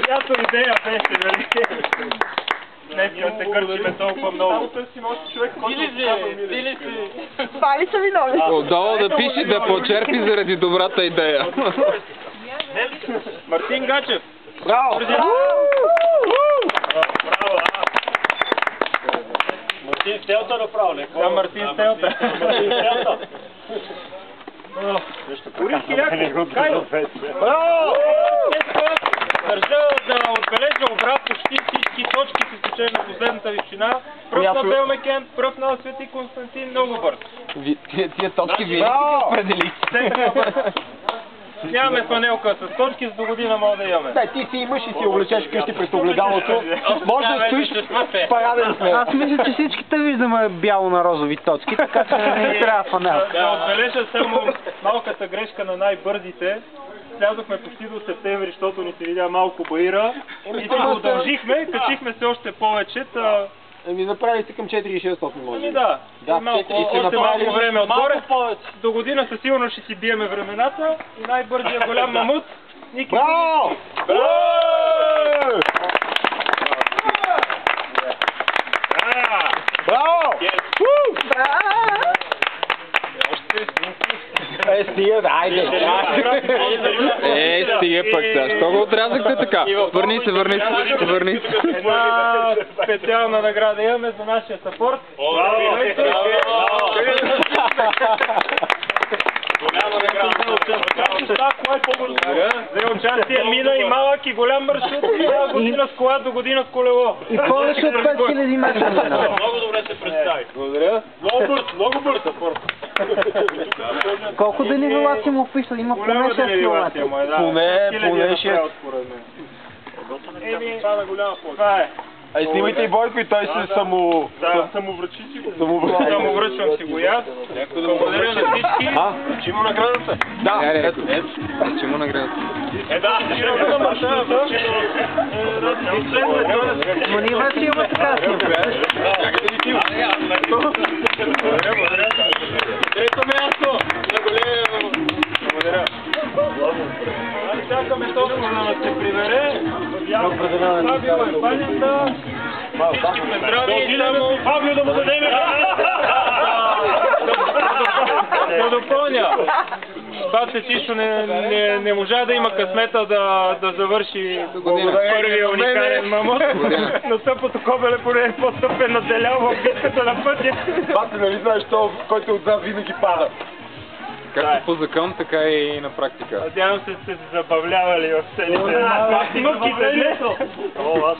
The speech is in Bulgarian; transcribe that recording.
Която идея беше, нали? Днес се кърчиме толкова много. Дили си! Това ли са виновни? Отдолу да пише да почерпи заради добрата идея. Мартин Гачев! Браво! Браво! Мартин Стелта направо, не? Да, Мартин Стелта. Мартин Стелта. Корихи Яков! Кайло! Браво! Държа да отбележа обрат почти всички точки с изключение на последната височина. Пръв на Белмекен, пръв на Свети Константин, много бърз. Тия точки вие ги определихте. Нямаме фанелка с точки, за до година мога да имаме. Да, ти си имаш и си облечеш къщи през огледалото. Може да стоиш с параден смех. Аз мисля, че всичките виждаме бяло на розови точки, така че не трябва фанел. Да отбележа само малката грешка на най-бързите. Слязохме почти до септември, защото ни се видя малко баира. И си го удължихме, качихме се още повече. Еми направихте към 4600 може. Ами да, Да, още малко време отгоре. До година със сигурност ще си биеме времената и най-бързия голям мамут. Браво! Браво! Стига, айде! Стига пък сега. Що го отрязахте така? Върни се. Една специална награда имаме за нашия съпорт. За участие мина и малък и голям маршрут. Година с кола до година с колело. И повече от 5000 метра. Много добре се представи. Благодаря. Много бърз съпорт. Колко денивелации му вписали? Има поне 6 км. Поне 6. Това на голяма полза. Това е. Ай, снимайте и Бойко и той се самовръчи си го. Самовръчвам си го и аз. Благодаря на всички. Чи му наградата? Да. Чи му наградата? Но ние вече има така снимка. Благодаря. Трето място. Благодаря. Чакаме толкова да се прибере. Фабио е панята. Всички сме здрави. Фабио да му дадем. Да допълня. Бате Тишо не можа да има късмета да завърши първия уникален мамут. Но Съпото Кобеле поне е по-стъпен наделял в битката на пътя. Бате, нали знаеш то, който отзад винаги пада? Както по закон, така и на практика. Надявам се сте се забавлявали в целите мъките днес.